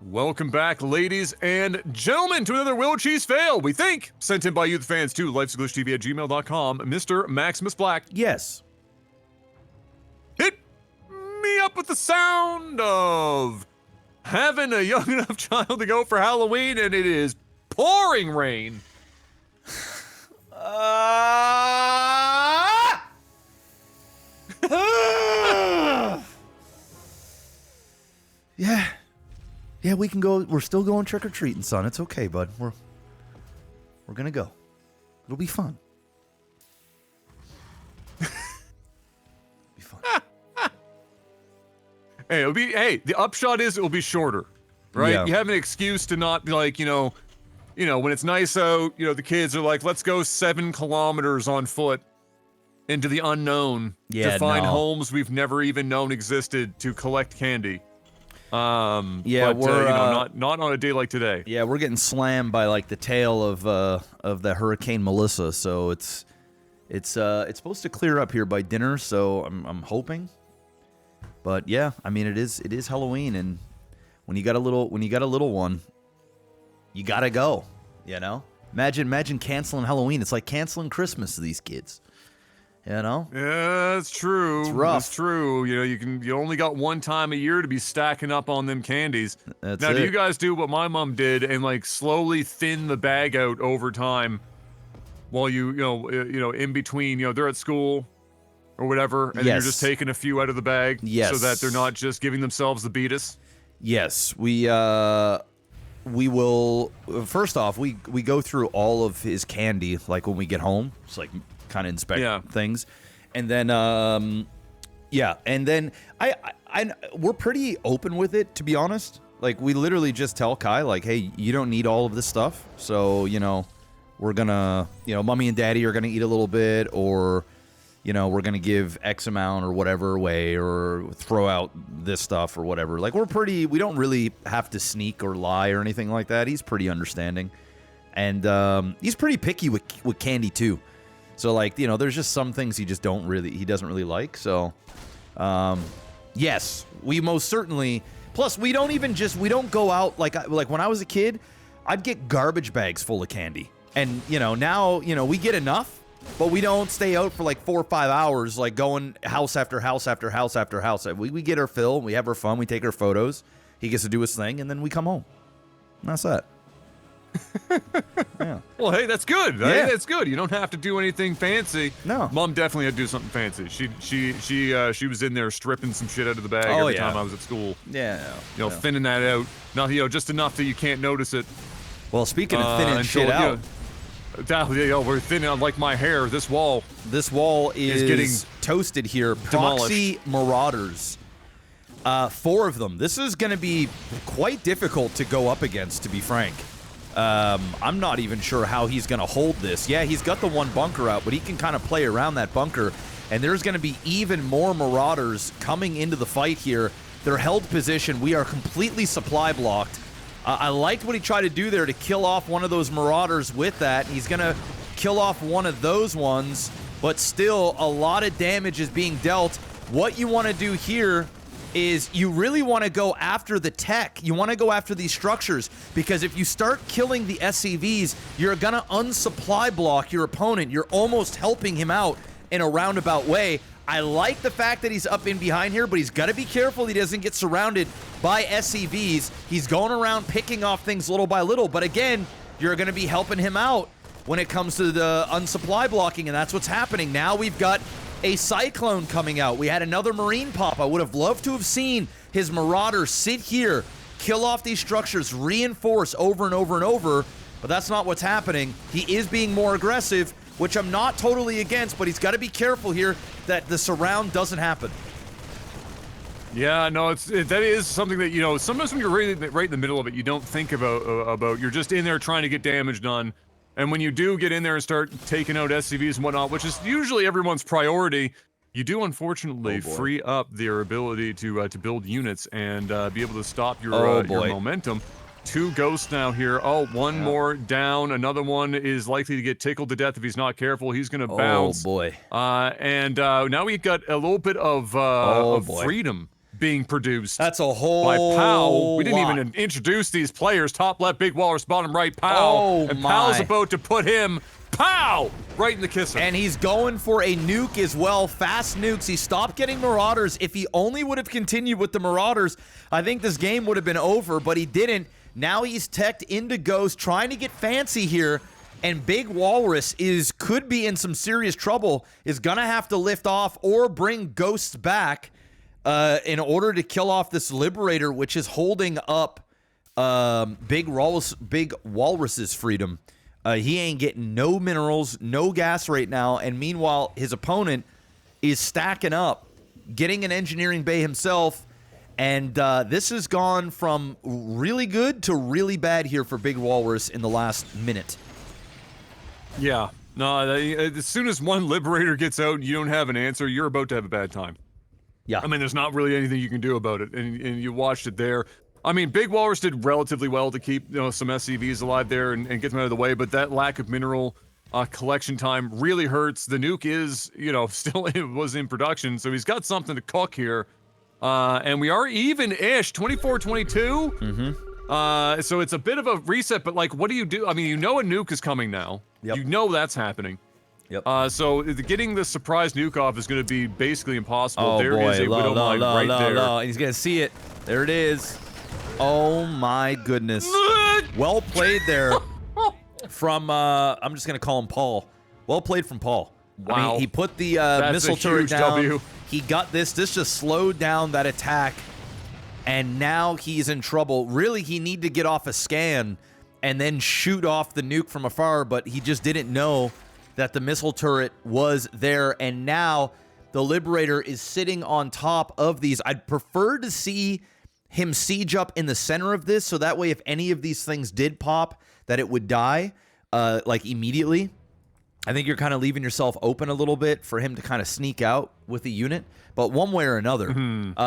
Welcome back, ladies and gentlemen, to another Will Cheese Fail, we think, sent in by you, the fans, to lifesglitchtv@gmail.com. Mr. Maximus Black. Yes. Hit me up with the sound of having a young enough child to go for Halloween, and it is pouring rain. Yeah, we can go. We're still going trick-or-treating, son. It's okay, bud. We're gonna go. It'll be fun. Be fun. Hey, the upshot is it'll be shorter, right? Yeah. You have an excuse to not be like, you know, when it's nice out, the kids are like, let's go 7 kilometers on foot into the unknown to find homes we've never even known existed to collect candy. We're not on a day like today. Yeah, we're getting slammed by like the tail of the Hurricane Melissa, so it's supposed to clear up here by dinner, so I'm hoping. But yeah, I mean it is Halloween, and when you got a little one, you gotta go. You know, imagine canceling Halloween. It's like canceling Christmas to these kids. You know? Yeah, that's true. It's rough. That's true. You only got one time a year to be stacking up on them candies. That's now, it. do you guys do what my mom did and like slowly thin the bag out over time while you in between, they're at school or whatever, and then you're just taking a few out of the bag so that they're not just giving themselves the beatus? Yes, we will. First off, we go through all of his candy like when we get home. It's like kind of inspect things, and then and then we're pretty open with it, to be honest. Like we literally just tell Kai like, hey, you don't need all of this stuff, so we're gonna mommy and daddy are gonna eat a little bit, or we're gonna give X amount or whatever away, or throw out this stuff or whatever. Like we don't really have to sneak or lie or anything like that. He's pretty understanding, and he's pretty picky with candy too. So like, there's just some things he doesn't really like. So, yes, we most certainly, plus we don't go out like when I was a kid, I'd get garbage bags full of candy. And, now, we get enough, but we don't stay out for like 4 or 5 hours, like going house after house after house after house. We get our fill, we have our fun, we take our photos, he gets to do his thing, and then we come home. And that's that. Yeah. Well, hey, that's good. Yeah. Hey, that's good. You don't have to do anything fancy. No. Mom definitely had to do something fancy. She was in there stripping some shit out of the bag every time I was at school. Yeah. Thinning that out. Not just enough that you can't notice it. Well, speaking of thinning shit out. We're thinning like my hair. This wall is getting toasted here. Proxy Marauders. 4 of them. This is going to be quite difficult to go up against, to be frank. I'm not even sure how he's going to hold this. Yeah, he's got the one bunker out, but he can kind of play around that bunker. And there's going to be even more Marauders coming into the fight here. They're held position. We are completely supply blocked. I liked what he tried to do there to kill off one of those Marauders with that. He's going to kill off one of those ones, but still a lot of damage is being dealt. What you want to do here is you really want to go after the tech. You want to go after these structures, because if you start killing the SCVs, you're going to unsupply block your opponent. You're almost helping him out in a roundabout way. I like the fact that he's up in behind here, but he's got to be careful he doesn't get surrounded by SCVs. He's going around picking off things little by little, but again, you're going to be helping him out when it comes to the unsupply blocking, and that's what's happening. Now we've got a Cyclone coming out. We had another Marine pop. I would have loved to have seen his Marauder sit here, kill off these structures, reinforce over and over and over, but that's not what's happening. He is being more aggressive, which I'm not totally against, but he's got to be careful here that the surround doesn't happen. Yeah, no, that is something that, sometimes when you're right in the middle of it, you don't think about you're just in there trying to get damage done. And when you do get in there and start taking out SCVs and whatnot, which is usually everyone's priority, you do unfortunately free up their ability to build units and be able to stop your momentum. 2 ghosts now here. Oh, one more down. Another one is likely to get tickled to death if he's not careful. He's going to bounce. Oh, boy. And now we've got a little bit of freedom being produced. That's a whole by Pow. We didn't lot. even introduce these players. Top left, Big Walrus, bottom right, Pow. Oh, and my. Pow's about to put him, Pow, right in the kisser. And he's going for a nuke as well. Fast nukes. He stopped getting Marauders. If he only would have continued with the Marauders, I think this game would have been over, but he didn't. Now he's teched into Ghost, trying to get fancy here. And Big Walrus could be in some serious trouble, is going to have to lift off or bring Ghosts back in order to kill off this Liberator, which is holding up Big Walrus's freedom. He ain't getting no minerals, no gas right now, and meanwhile, his opponent is stacking up, getting an engineering bay himself, and this has gone from really good to really bad here for Big Walrus in the last minute. Yeah. No, as soon as one Liberator gets out and you don't have an answer, you're about to have a bad time. Yeah. I mean, there's not really anything you can do about it, and you watched it there. I mean, Big Walrus did relatively well to keep some SCVs alive there and get them out of the way, but that lack of mineral collection time really hurts. The nuke is, still was in production, so he's got something to cook here. And we are even-ish, 24-22. Mm-hmm. So it's a bit of a reset, but like, what do you do? I mean, a nuke is coming now. Yep. You know that's happening. Yep. So getting the surprise nuke off is going to be basically impossible. Oh, there boy. is a Widow Mine right there. And he's going to see it. There it is. Oh, my goodness. Well played there from, I'm just going to call him Paul. Well played from Paul. Wow. I mean, he put the missile turret down. W. He got this. This just slowed down that attack. And now he's in trouble. Really, he needed to get off a scan and then shoot off the nuke from afar, but he just didn't know that the missile turret was there. And now the Liberator is sitting on top of these. I'd prefer to see him siege up in the center of this, so that way if any of these things did pop, that it would die, like, immediately. I think you're kind of leaving yourself open a little bit for him to kind of sneak out with the unit. But one way or another,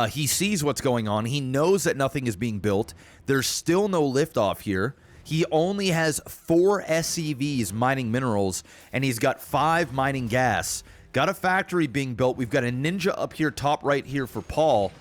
he sees what's going on. He knows that nothing is being built. There's still no liftoff here. He only has 4 SCVs mining minerals, and he's got 5 mining gas. Got a factory being built. We've got a ninja up here top right here for Paul.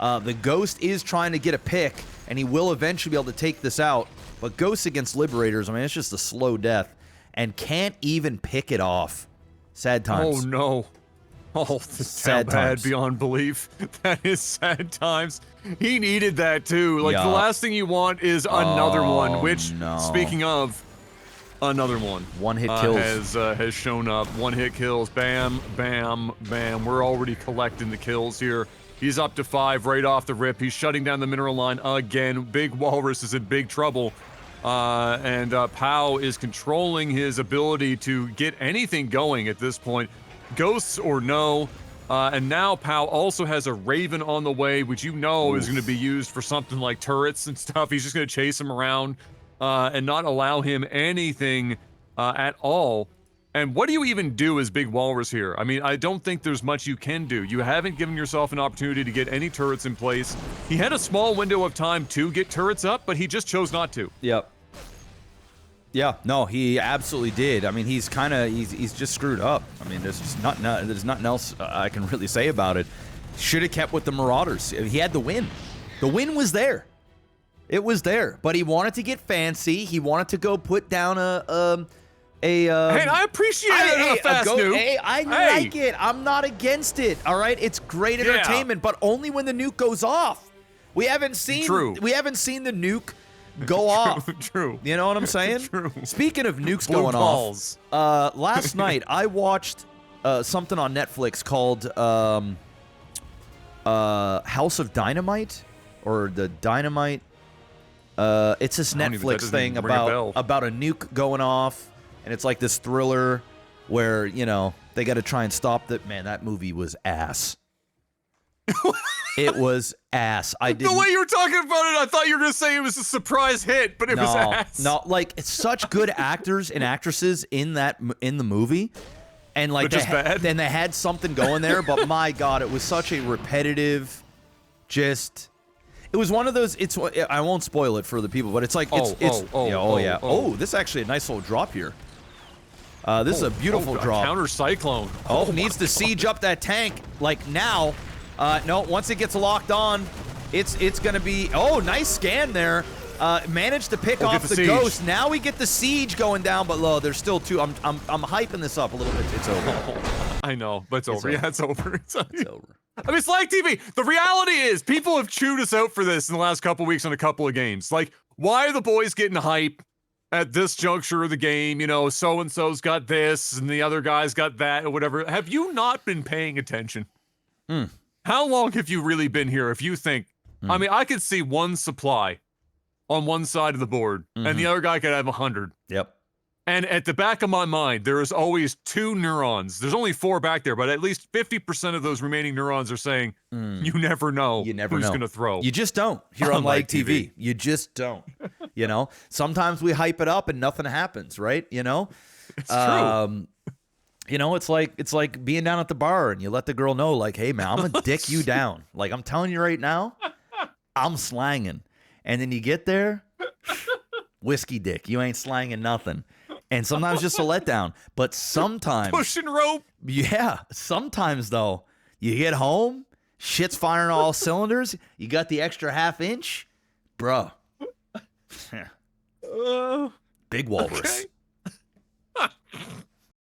The Ghost is trying to get a pick, and he will eventually be able to take this out. But Ghost against Liberators, I mean, it's just a slow death. And can't even pick it off. Sad times. Oh, no. Oh, sad bad times. Beyond belief. That is sad times. He needed that, too. Like, the last thing you want is another one, which, speaking of, another one. One-hit kills. Has shown up. One-hit kills. Bam, bam, bam. We're already collecting the kills here. He's up to 5 right off the rip. He's shutting down the mineral line again. Big Walrus is in big trouble. And Pow is controlling his ability to get anything going at this point. Ghosts or no. And now Pow also has a Raven on the way, which is going to be used for something like turrets and stuff. He's just going to chase him around and not allow him anything at all. And what do you even do as Big Walrus here? I mean, I don't think there's much you can do. You haven't given yourself an opportunity to get any turrets in place. He had a small window of time to get turrets up, but he just chose not to. Yep. Yeah, no, he absolutely did. I mean, he's just screwed up. I mean, there's nothing else I can really say about it. Should have kept with the Marauders. He had the win. The win was there. It was there, but he wanted to get fancy. He wanted to go put down hey, I appreciate a fast nuke. Hey, I like it. I'm not against it. All right, it's great entertainment, but only when the nuke goes off. We haven't seen the nuke go off. True. You know what I'm saying? True. Speaking of nukes Blue going balls. off, last night I watched something on Netflix called House of Dynamite, or the Dynamite. It's this Netflix thing about a nuke going off. And it's like this thriller where, they got to try and stop that. Man, that movie was ass. It was ass. The way you were talking about it, I thought you were going to say it was a surprise hit, but it was ass. No, like, it's such good actors and actresses in the movie. And like, they had something going there, but my God, it was such a repetitive, it was one of those, I won't spoil it for the people, but it's like, this is actually a nice little drop here. This is a beautiful drop. Counter cyclone. Needs to siege up that tank, like now. No, once it gets locked on, it's going to be... Oh, nice scan there. Managed to pick off the ghost. Now we get the siege going down, but low. There's still two. I'm hyping this up a little bit. It's over. I know, but it's over. Yeah, it's over. It's over. I mean, it's LAGTV. The reality is, people have chewed us out for this in the last couple weeks on a couple of games. Like, why are the boys getting hype at this juncture of the game? You know, so-and-so's got this, and the other guy's got that, or whatever. Have you not been paying attention? How long have you really been here? If you think, I mean, I could see one supply on one side of the board, and the other guy could have 100. Yep. And at the back of my mind, there is always 2 neurons. There's only 4 back there, but at least 50% of those remaining neurons are saying, you never know who's going to throw. You just don't here on LAGTV. You just don't. You know, sometimes we hype it up and nothing happens, right? You know, it's true. You know, it's like being down at the bar and you let the girl know, like, hey man, I'm gonna dick you down. Like, I'm telling you right now, I'm slanging. And then you get there, whiskey dick. You ain't slanging nothing. And sometimes just a letdown. But sometimes... Pushing rope. Yeah. Sometimes, though, you get home, shit's firing all cylinders, you got the extra ½ inch. Bruh. Big walrus. Okay.